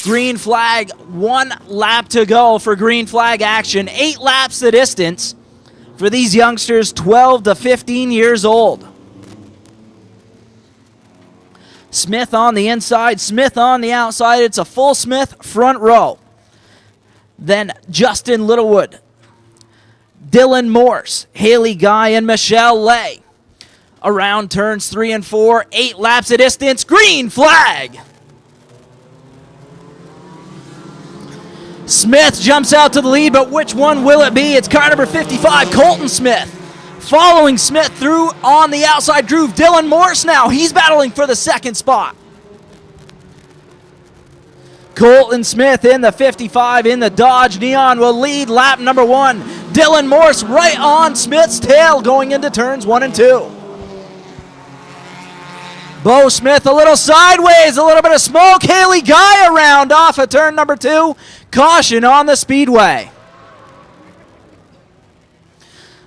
Green flag, 1 lap to go for green flag action. 8 laps the distance for these youngsters, 12 to 15 years old. Smith on the inside, Smith on the outside. It's a full Smith front row. Then Justin Littlewood, Dylan Morse, Haley Guy, and Michelle Lay. Around turns 3 and 4, 8 laps of distance, green flag. Smith jumps out to the lead, but which one will it be? It's car number 55, Colton Smith. Following Smith through on the outside groove, Dylan Morse now. He's battling for the second spot. Colton Smith in the 55 in the Dodge Neon will lead lap number 1. Dylan Morse right on Smith's tail going into turns 1 and 2. Bo Smith a little sideways, a little bit of smoke. Haley Guy around off of turn number 2. Caution on the Speedway.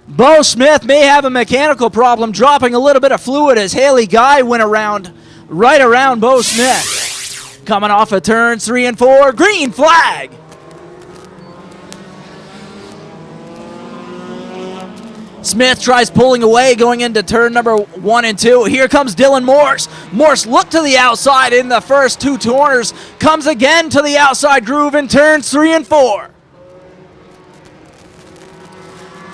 Bo Smith may have a mechanical problem, dropping a little bit of fluid as Haley Guy went around, right around Bo Smith. Coming off of turns 3 and 4, green flag. Smith tries pulling away going into turn number 1 and 2. Here comes Dylan Morse. Morse looked to the outside in the first 2 corners. Comes again to the outside groove in turns 3 and 4.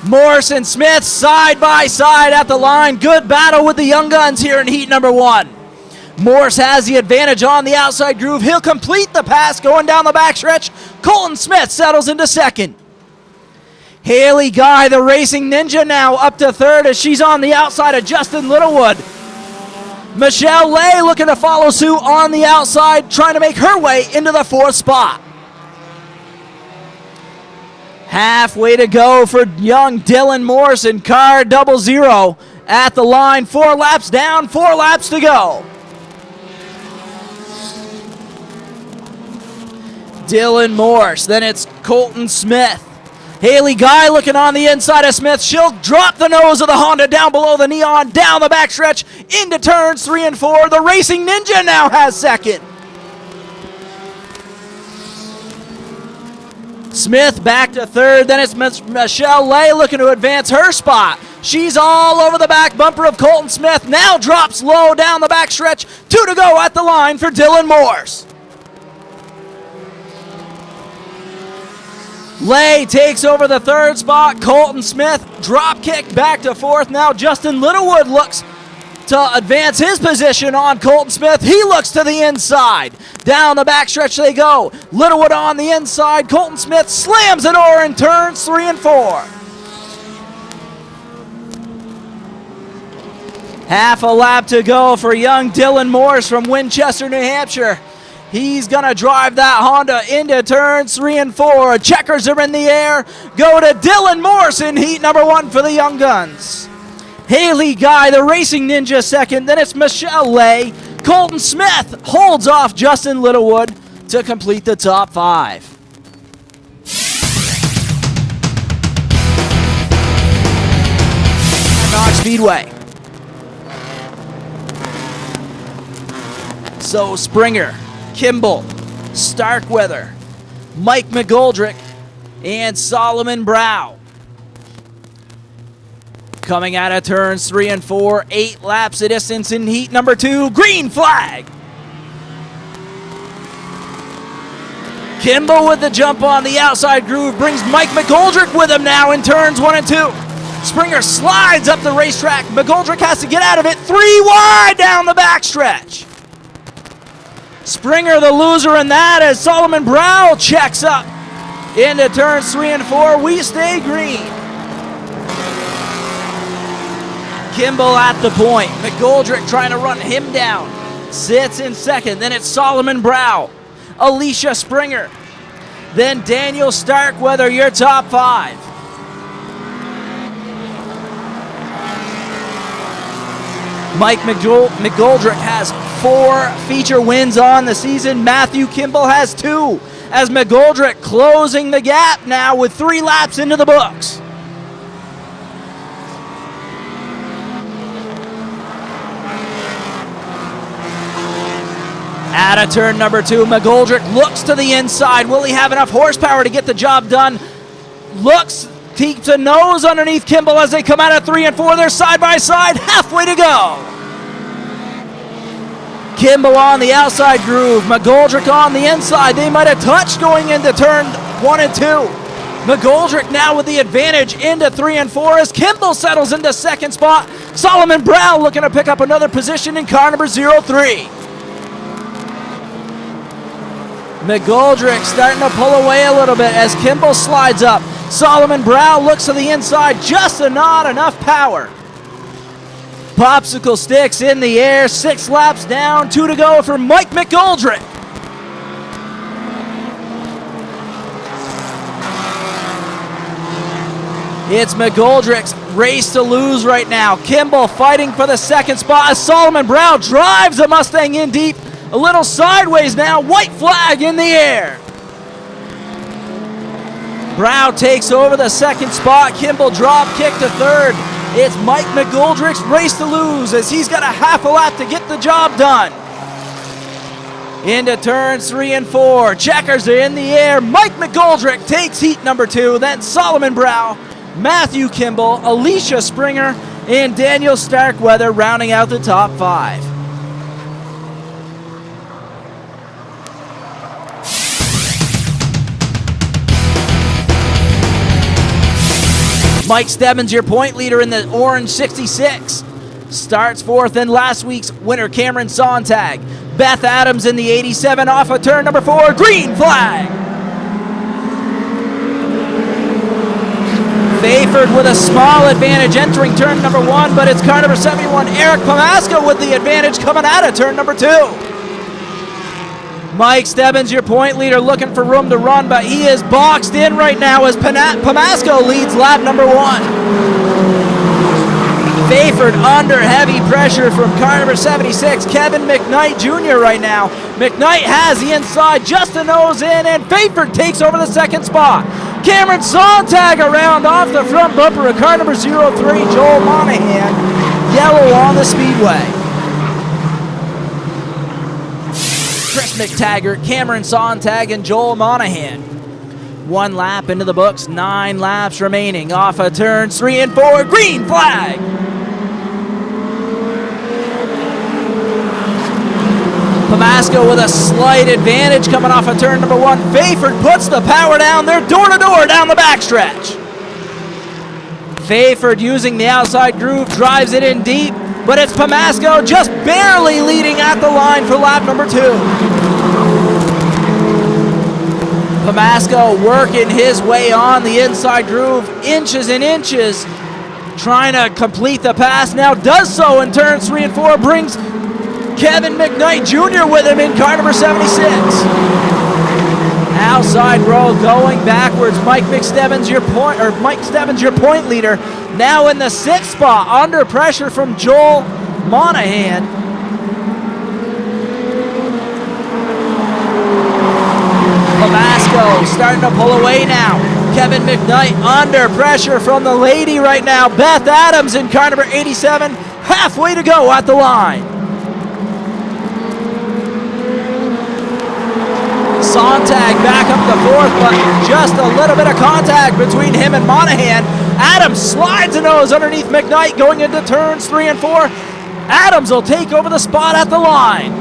Morse and Smith side by side at the line. Good battle with the young guns here in heat number 1. Morse has the advantage on the outside groove. He'll complete the pass going down the backstretch. Colton Smith settles into second. Haley Guy, the racing ninja, now up to third as she's on the outside of Justin Littlewood. Michelle Lay looking to follow suit on the outside, trying to make her way into the 4th spot. Halfway to go for young Dylan Morse in car 00 at the line. 4 laps down, 4 laps to go. Dylan Morse, then it's Colton Smith. Haley Guy looking on the inside of Smith. She'll drop the nose of the Honda down below the Neon, down the backstretch, into turns 3 and 4. The Racing Ninja now has second. Smith back to third. Then it's Michelle Lay looking to advance her spot. She's all over the back bumper of Colton Smith. Now drops low down the backstretch. 2 to go at the line for Dylan Morse. Lay takes over the 3rd spot. Colton Smith drop kick back to 4th. Now Justin Littlewood looks to advance his position on Colton Smith. He looks to the inside. Down the backstretch they go. Littlewood on the inside. Colton Smith slams it over in turns 3 and 4. Half a lap to go for young Dylan Morse from Winchester, New Hampshire. He's going to drive that Honda into turns 3 and 4. Checkers are in the air. Go to Dylan Morse in heat number 1 for the Young Guns. Haley Guy, the Racing Ninja, second. Then it's Michelle Lay. Colton Smith holds off Justin Littlewood to complete the top 5. Monadnock Speedway. So Springer, Kimball, Starkweather, Mike McGoldrick, and Solomon Brow. Coming out of turns 3 and 4, 8 laps of distance in heat number 2, green flag. Kimball with the jump on the outside groove brings Mike McGoldrick with him now in turns 1 and 2. Springer slides up the racetrack. McGoldrick has to get out of it. 3 wide down the backstretch. Springer the loser in that as Solomon Brow checks up into turns 3 and 4. We stay green. Kimball at the point. McGoldrick trying to run him down. Sits in second. Then it's Solomon Brow. Alicia Springer. Then Daniel Starkweather, your top 5. Mike McGoldrick has 4 feature wins on the season. Matthew Kimball has 2, as McGoldrick closing the gap now with 3 laps into the books. Out of turn number 2, McGoldrick looks to the inside. Will he have enough horsepower to get the job done? Looks, keeps a nose underneath Kimball as they come out of 3 and 4. They're side by side, halfway to go. Kimball on the outside groove, McGoldrick on the inside. They might have touched going into turn 1 and 2. McGoldrick now with the advantage into 3 and 4 as Kimball settles into second spot. Solomon Brown looking to pick up another position in car number 03. McGoldrick starting to pull away a little bit as Kimball slides up. Solomon Brown looks to the inside, just not enough power. Popsicle sticks in the air, 6 laps down, 2 to go for Mike McGoldrick. It's McGoldrick's race to lose right now. Kimball fighting for the second spot as Solomon Brown drives the Mustang in deep. A little sideways now, white flag in the air. Brown takes over the second spot. Kimball drop kick to third. It's Mike McGoldrick's race to lose as he's got a half a lap to get the job done. Into turns 3 and 4. Checkers are in the air. Mike McGoldrick takes heat number 2. Then Solomon Brown, Matthew Kimball, Alicia Springer, and Daniel Starkweather rounding out the top 5. Mike Stebbins, your point leader in the orange 66. Starts fourth in last week's winner, Cameron Sontag. Beth Adams in the 87 off of turn number 4, green flag. Fayford with a small advantage entering turn number 1, but it's car number 71, Eric Pomasco with the advantage coming out of turn number 2. Mike Stebbins, your point leader, looking for room to run, but he is boxed in right now as Pomasco leads lap number 1. Fayford under heavy pressure from car number 76, Kevin McKnight Jr. right now. McKnight has the inside, just a nose in, and Fayford takes over the second spot. Cameron Sontag around off the front bumper of car number 03, Joel Monahan, yellow on the Speedway. Chris McTaggart, Cameron Sontag, and Joel Monahan. 1 lap into the books, 9 laps remaining. Off of turns 3 and 4, green flag. Pomasco with a slight advantage coming off of turn number 1. Fayford puts the power down. They're door-to-door down the backstretch. Fayford using the outside groove, drives it in deep. But it's Pomasco just barely leading at the line for lap number 2. Pomasco working his way on the inside groove, inches and inches, trying to complete the pass. Now does so in turns 3 and 4, brings Kevin McKnight Jr. with him in car number 76. Outside row going backwards. Mike Stebbins, your point leader, now in the 6th spot, under pressure from Joel Monahan. Pomasco starting to pull away now. Kevin McKnight under pressure from the lady right now. Beth Adams in car number 87, halfway to go at the line. Sontag back up to 4th, but just a little bit of contact between him and Monahan. Adams slides a nose underneath McKnight going into turns 3 and 4. Adams will take over the spot at the line.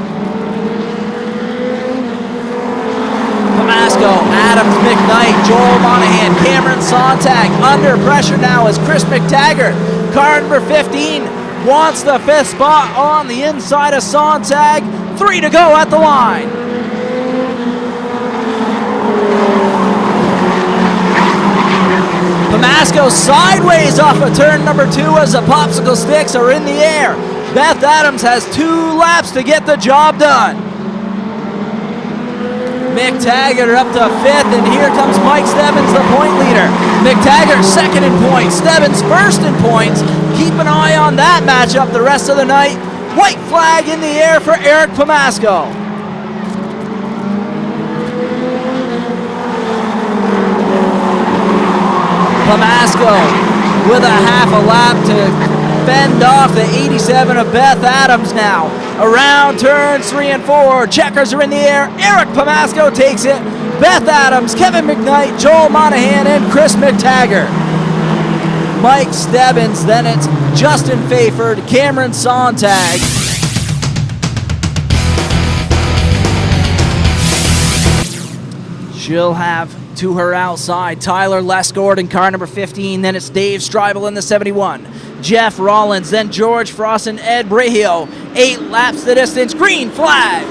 Pomasco, Adams, McKnight, Joel Monahan, Cameron Sontag under pressure now as Chris McTaggart, car number 15, wants the 5th spot on the inside of Sontag. 3 to go at the line. Pomasco sideways off of turn number 2 as the popsicle sticks are in the air. Beth Adams has 2 laps to get the job done. McTaggart up to 5th, and here comes Mike Stebbins, the point leader. McTaggart 2nd in points, Stebbins 1st in points. Keep an eye on that matchup the rest of the night. White flag in the air for Eric Pomasco. Pomasco with a half a lap to fend off the 87 of Beth Adams now. Around turns 3 and 4. Checkers are in the air. Eric Pomasco takes it. Beth Adams, Kevin McKnight, Joel Monahan, and Chris McTaggart. Mike Stebbins, then it's Justin Fayford, Cameron Sontag. She'll have to her outside Tyler Lesgord in car number 15. Then it's Dave Streibel in the 71. Jeff Rollins, then George Frost and Ed Brahio. 8 laps the distance. Green flag.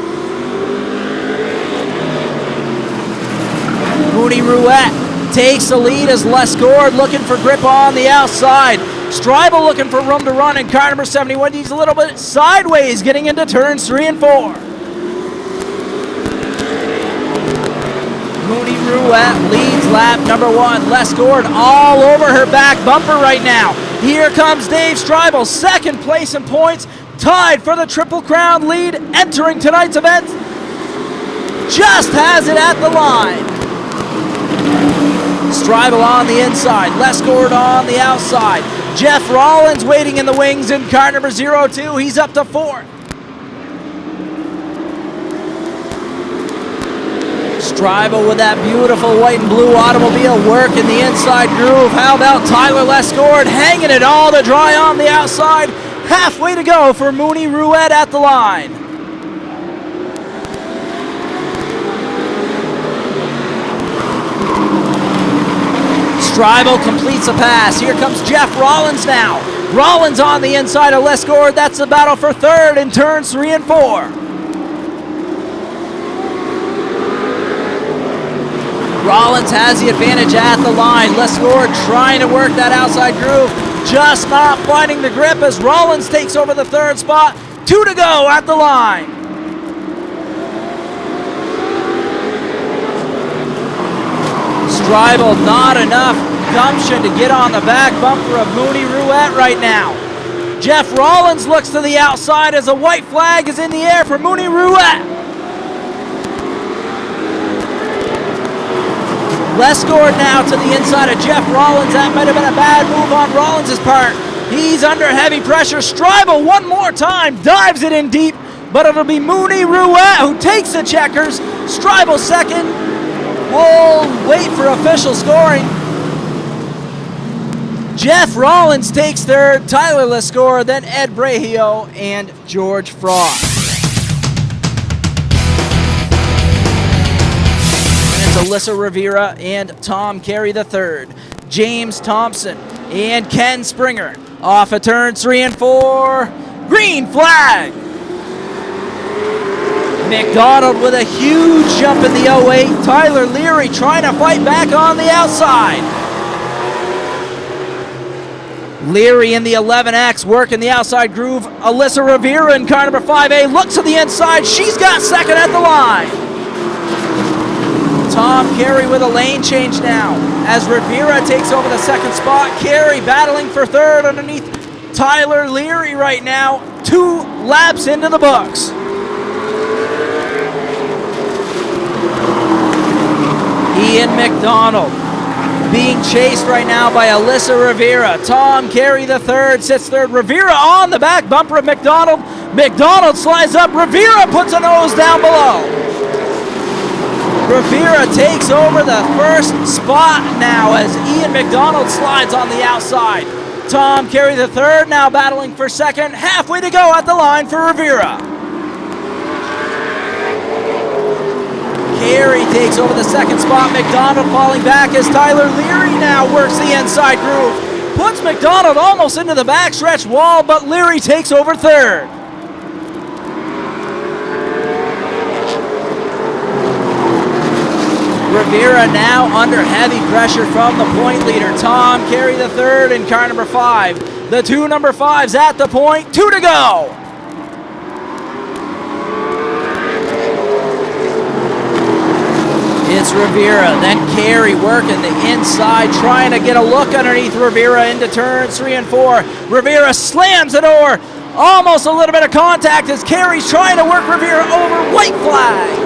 Mooney Ruette takes the lead as Lesgord looking for grip on the outside. Streibel looking for room to run in car number 71. He's a little bit sideways getting into turns 3 and 4. Mooney Ruette leads lap number 1. Lesgord all over her back bumper right now. Here comes Dave Streibel, second place in points, tied for the Triple Crown lead, entering tonight's event. Just has it at the line. Streibel on the inside, Lesgord on the outside. Jeff Rollins waiting in the wings in car number 02. He's up to 4th. Streibel with that beautiful white and blue automobile working the inside groove. How about Tyler Lesgord hanging it all to dry on the outside? Halfway to go for Mooney Ruette at the line. Streibel completes a pass. Here comes Jeff Rollins now. Rollins on the inside of Lesgord. That's the battle for 3rd in turns 3 and 4. Rollins has the advantage at the line. Lesgord trying to work that outside groove. Just not finding the grip as Rollins takes over the 3rd spot. 2 to go at the line. Streibel, not enough gumption to get on the back bumper of Mooney Ruette right now. Jeff Rollins looks to the outside as a white flag is in the air for Mooney Ruette. Lesgord now to the inside of Jeff Rollins. That might have been a bad move on Rollins' part. He's under heavy pressure. Streibel one more time, dives it in deep, but it'll be Mooney Ruette who takes the checkers. Streibel second. We'll wait for official scoring. Jeff Rollins takes 3rd, Tyler Lesgord, then Ed Brahio and George Frost. Alyssa Rivera and Tom Carey III. James Thompson and Ken Springer. Off of turns 3 and 4. Green flag. McDonald with a huge jump in the 08. Tyler Leary trying to fight back on the outside. Leary in the 11X working the outside groove. Alyssa Rivera in car number 5A looks to the inside. She's got second at the line. Tom Carey with a lane change now as Rivera takes over the 2nd spot. Carey battling for 3rd underneath Tyler Leary right now. 2 laps into the books. Ian McDonald being chased right now by Alyssa Rivera. Tom Carey III sits 3rd. Rivera on the back bumper of McDonald. McDonald slides up. Rivera puts a nose down below. Rivera takes over the 1st spot now as Ian McDonald slides on the outside. Tom Carey III now battling for 2nd. Halfway to go at the line for Rivera. Carey takes over the 2nd spot. McDonald falling back as Tyler Leary now works the inside groove. Puts McDonald almost into the backstretch wall, but Leary takes over 3rd. Rivera now under heavy pressure from the point leader, Tom Carey III in car number 5. The 2 number 5s at the point, 2 to go. It's Rivera, then Carey working the inside, trying to get a look underneath Rivera into turns 3 and 4. Rivera slams the door, almost a little bit of contact as Carey's trying to work Rivera over, white flag.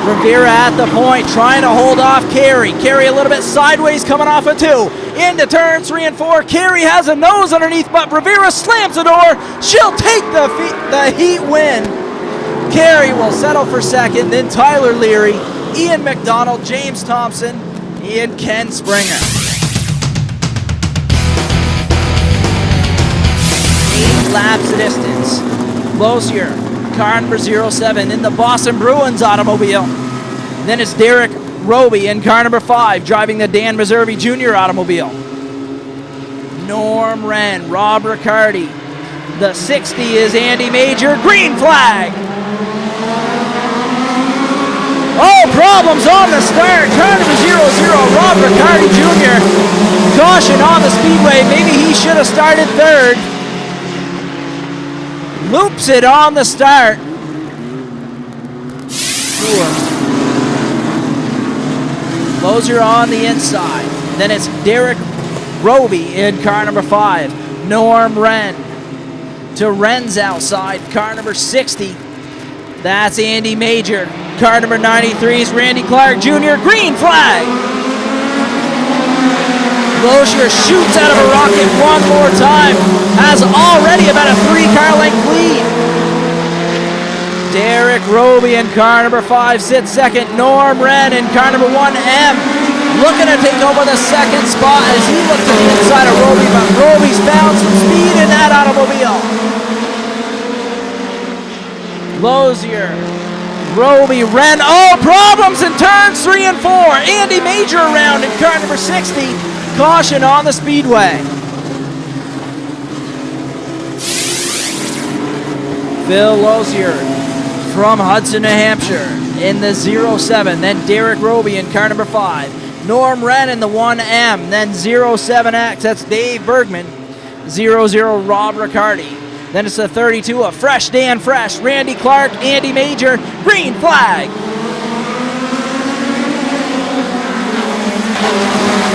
Rivera at the point, trying to hold off Carey. Carey a little bit sideways coming off a 2. into turns 3 and 4. Carey has a nose underneath, but Rivera slams the door. She'll take the heat win. Carey will settle for second, then Tyler Leary, Ian McDonald, James Thompson, and Ken Springer. 8 laps distance. Losier, car number 07 in the Boston Bruins automobile. Then it's Derek Roby in car number 5, driving the Dan Meservey Jr. automobile. Norm Wren, Rob Riccardi. The 60 is Andy Major, green flag. Oh, problems on the start. Car number 00, Rob Riccardi Jr. Caution on the Speedway. Maybe he should have started third. Loops it on the start. Lozier on the inside. Then it's Derek Roby in car number 5. Norm Wren to Wren's outside. Car number 60. That's Andy Major. Car number 93 is Randy Clark Jr. Green flag. Lozier shoots out of a rocket one more time. Has already about a 3-car length lead. Derek Roby in car number 5 sits second. Norm Wren in car number 1M looking to take over the second spot as he looks to the inside of Roby, but Roby's found some speed in that automobile. Lozier, Roby, Wren. Oh, problems in turns 3 and 4. Andy Major around in car number 60. Caution on the Speedway. Phil Lozier from Hudson, New Hampshire in the 07. Then Derek Roby in car number 5. Norm Wren in the 1M. Then 07X, that's Dave Bergman. 00 Rob Riccardi. Then it's the 32 of Fresh Dan Fresh. Randy Clark, Andy Major, green flag.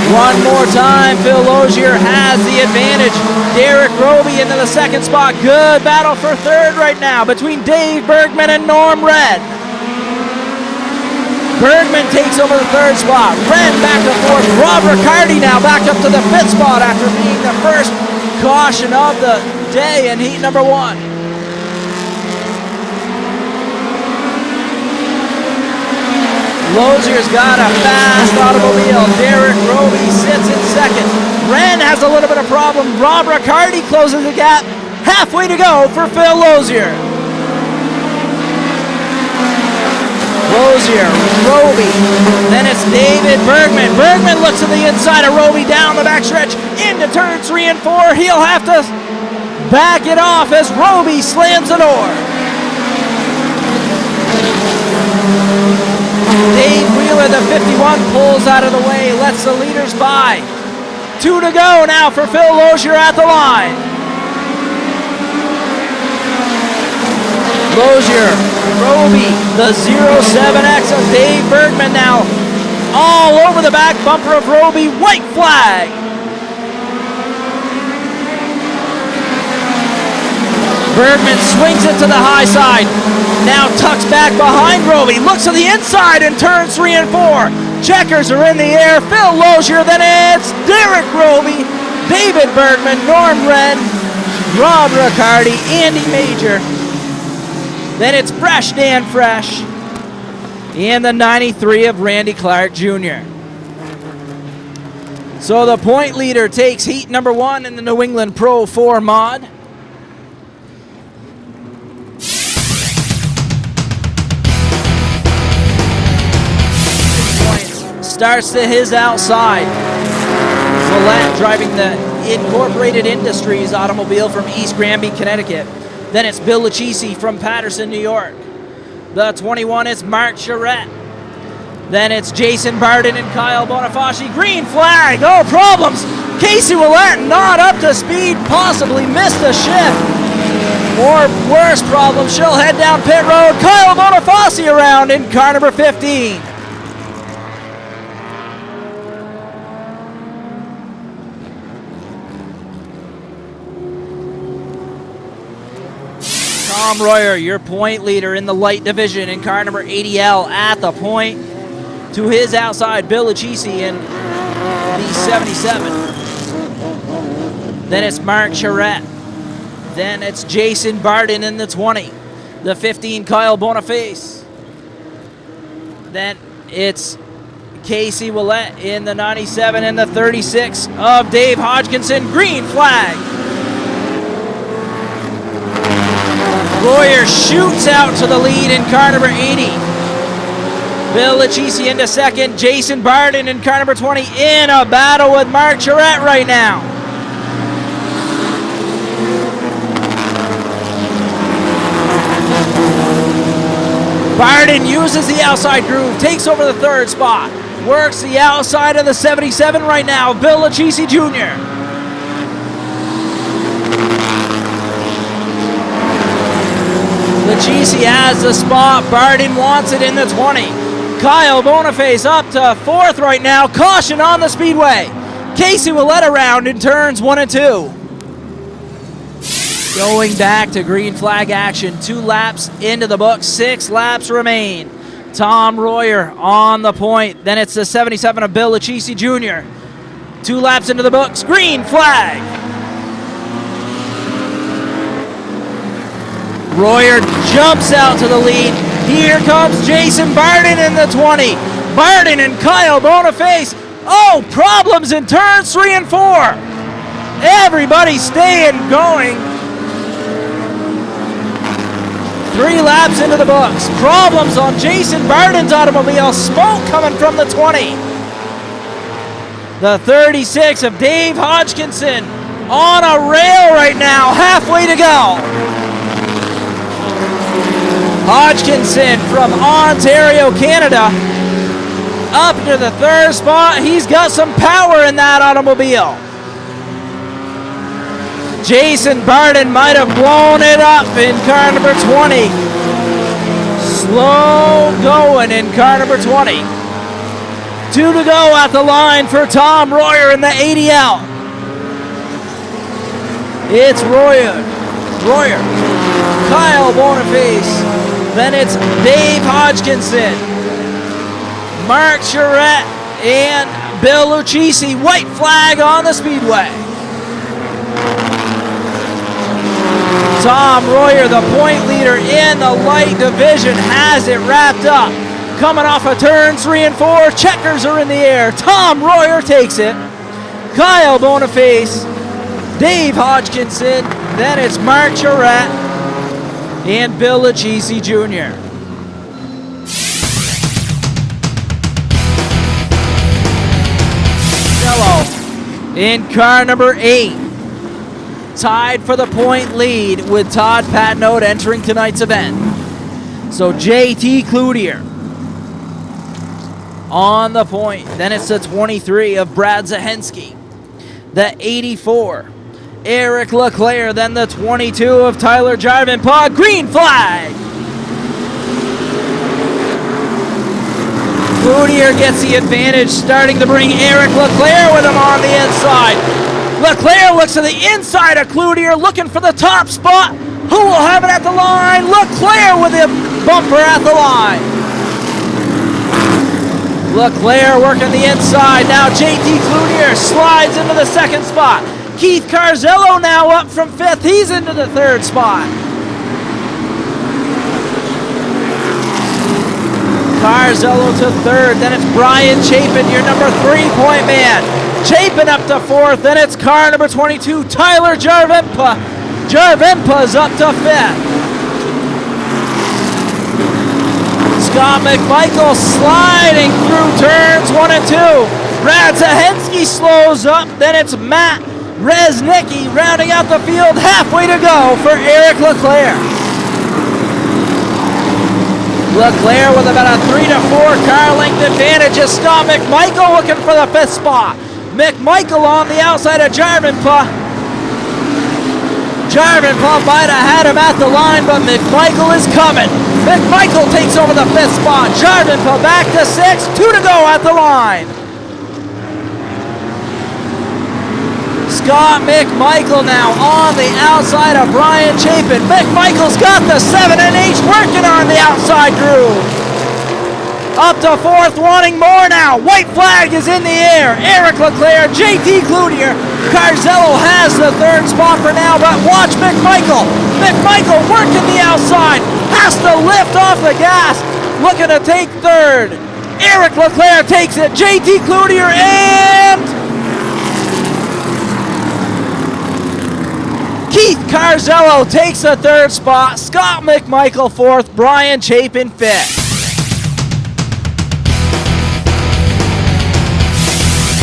One more time, Phil Lozier has the advantage. Derek Roby into the second spot. Good battle for third right now between Dave Bergman and Norm Wren. Bergman takes over the third spot. Wren back to fourth. Rob Riccardi now back up to the fifth spot after being the first caution of the day in heat number 1. Lozier's got a fast automobile. Derek Roby sits in second. Wren has a little bit of problem. Rob Riccardi closes the gap. Halfway to go for Phil Lozier. Lozier, Roby, then it's David Bergman. Bergman looks to the inside of Roby down the backstretch into turns 3 and 4. He'll have to back it off as Roby slams the door. Dave Wheeler, the 51, pulls out of the way, lets the leaders by. 2 to go now for Phil Lozier at the line. Lozier, Roby, the 07X of Dave Bergman now all over the back bumper of Roby, white flag. Bergman swings it to the high side, now tucks back behind Roby, looks to the inside and turns 3 and 4. Checkers are in the air, Phil Lozier, then it's Derek Roby, David Bergman, Norm Wren, Rob Riccardi, Andy Major. Then it's Fresh Dan Fresh and the 93 of Randy Clark Jr. So the point leader takes heat number 1 in the New England Pro 4 mod. Starts to his outside. Willett driving the Incorporated Industries automobile from East Granby, Connecticut. Then it's Bill Lucchese from Patterson, New York. The 21 is Mark Charette. Then it's Jason Barden and Kyle Bonifaci. Green flag. Oh, problems. Casey Willett not up to speed. Possibly missed the shift. Or worse problems. She'll head down pit road. Kyle Bonifaci around in car number 15. Tom Royer, your point leader in the light division in car number 80L at the point. To his outside, Bill Lucchese in the 77. Then it's Mark Charette. Then it's Jason Barden in the 20. The 15, Kyle Boniface. Then it's Casey Willett in the 97 and the 36 of Dave Hodgkinson. Green flag. Royer shoots out to the lead in car number 80. Bill Lachisi into second. Jason Barden in car number 20 in a battle with Mark Charette right now. Barden uses the outside groove, takes over the third spot, works the outside of the 77 right now, Bill Lachisi Jr. Lachisi has the spot, Barden wants it in the 20. Kyle Boniface up to fourth right now, caution on the Speedway. Casey Willett around in turns 1 and 2. Going back to green flag action, 2 laps into the book, 6 laps remain. Tom Royer on the point. Then it's the 77 of Bill Lachisi Jr. 2 laps into the books, green flag. Royer jumps out to the lead. Here comes Jason Barden in the 20. Barden and Kyle Boniface. Oh, problems in turns 3 and 4. Everybody staying going. 3 laps into the books. Problems on Jason Barden's automobile. Smoke coming from the 20. The 36 of Dave Hodgkinson on a rail right now. Halfway to go. Hodgkinson from Ontario, Canada. Up to the third spot. He's got some power in that automobile. Jason Barden might have blown it up in car number 20. Slow going in car number 20. 2 to go at the line for Tom Royer in the 80L. It's Royer, Kyle Boniface. Then it's Dave Hodgkinson, Mark Charette, and Bill Lachisi. White flag on the Speedway. Tom Royer, the point leader in the light division, has it wrapped up. Coming off of turns 3 and 4, checkers are in the air. Tom Royer takes it. Kyle Boniface, Dave Hodgkinson, then it's Mark Charette and Bill Lachisi Jr. Cello in car number 8. Tied for the point lead with Todd Patnode entering tonight's event. So JT Cloutier on the point. Then it's the 23 of Brad Zahensky. The 84, Eric Leclerc. Then the 22 of Tyler Jarvinpaugh. Green flag! Cloutier gets the advantage, starting to bring Eric Leclerc with him on the inside. Leclerc looks to the inside of Cloutier, looking for the top spot. Who will have it at the line? Leclerc with a bumper at the line. Leclerc working the inside. Now JT Cloutier slides into the second spot. Keith Carzello now up from 5th. He's into the 3rd spot. Carzello to 3rd. Then it's Brian Chapin, your number 3-point man. Chapin up to 4th, then it's car number 22, Tyler Jarvinpaugh. Jarvinpaugh's up to 5th. Scott McMichael sliding through turns 1 and 2. Brad Zahensky slows up, then it's Matt Reznicki rounding out the field. Halfway to go for Eric Leclerc. Leclerc with about a 3 to 4 car length advantage as Scott McMichael looking for the 5th spot. McMichael on the outside of Jarvinpaugh. Jarvinpaugh might have had him at the line, but McMichael is coming. McMichael takes over the 5th spot. Jarvinpaugh back to 6th. 2 to go at the line. Scott McMichael now on the outside of Brian Chapin. McMichael's got the 7H working on the outside groove. Up to 4th, wanting more now. White flag is in the air. Eric Leclerc, JT Cloutier Carzello has the third spot for now, but watch McMichael. McMichael working the outside, has to lift off the gas, looking to take third. Eric Leclerc takes it, JT Cloutier, and Keith Carzello takes the third spot, Scott McMichael fourth, Brian Chapin fifth.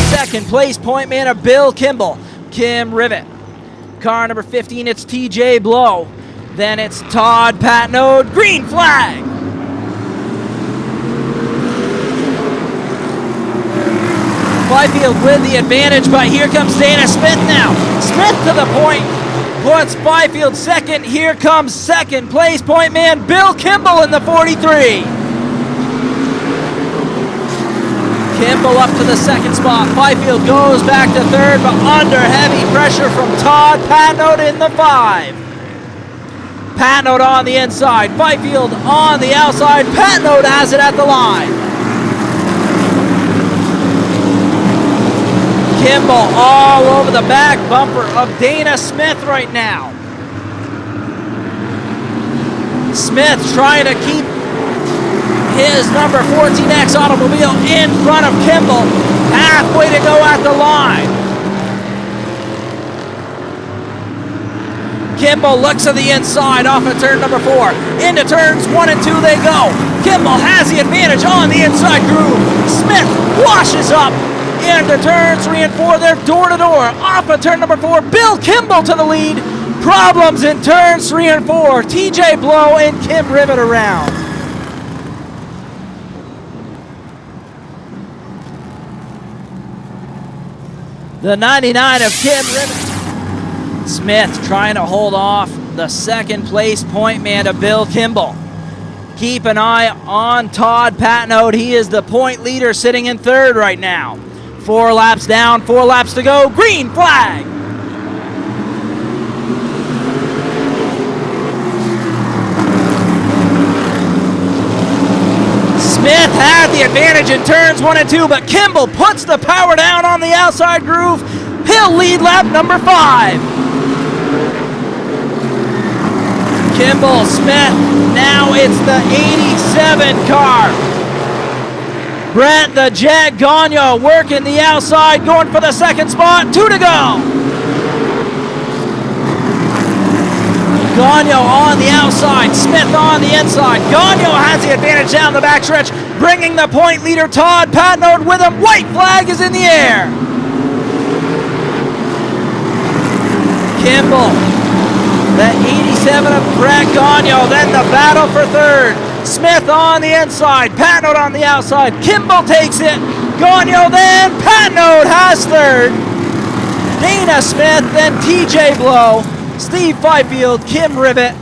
Second place point man of Bill Kimball, Kim Rivet. Car number 15, it's TJ Blow. Then it's Todd Patnode, green flag. Byfield with the advantage, but here comes Dana Smith now. Smith to the point, puts Byfield second. Here comes second place point man Bill Kimball in the 43. Kimball up to the second spot. Byfield goes back to third, but under heavy pressure from Todd Patnode in the 5. Patnode on the inside, Byfield on the outside. Patnode has it at the line. Kimball all over the back bumper of Dana Smith right now. Smith trying to keep his number 14X automobile in front of Kimball. Halfway to go at the line. Kimball looks to the inside off of turn number 4. Into turns 1 and 2 they go. Kimball has the advantage on the inside groove. Smith washes up into turns 3 and 4. They're door to door off of turn number 4. Bill Kimball to the lead. Problems in turns 3 and 4. TJ Blow and Kim Rivet around. The 99 of Kim Rivet. Smith trying to hold off the second place point man of Bill Kimball. Keep an eye on Todd Patnode. He is the point leader sitting in third right now. 4 laps down, 4 laps to go. Green flag. Smith had the advantage in turns 1 and 2, but Kimball puts the power down on the outside groove. He'll lead lap number 5. Kimball, Smith, now it's the 87 car. Brett the Jet Gagnon working the outside, going for the second spot. 2 to go. Gagnon on the outside, Smith on the inside. Gagnon has the advantage down the backstretch, bringing the point leader Todd Patnode with him. White flag is in the air. Kimball, the 87 of Brett Gagnon, then the battle for third. Smith on the inside, Patnode on the outside. Kimball takes it. Gagnon then, Patnode has third. Dana Smith, then TJ Blow. Steve Byfield, Kim Rivet,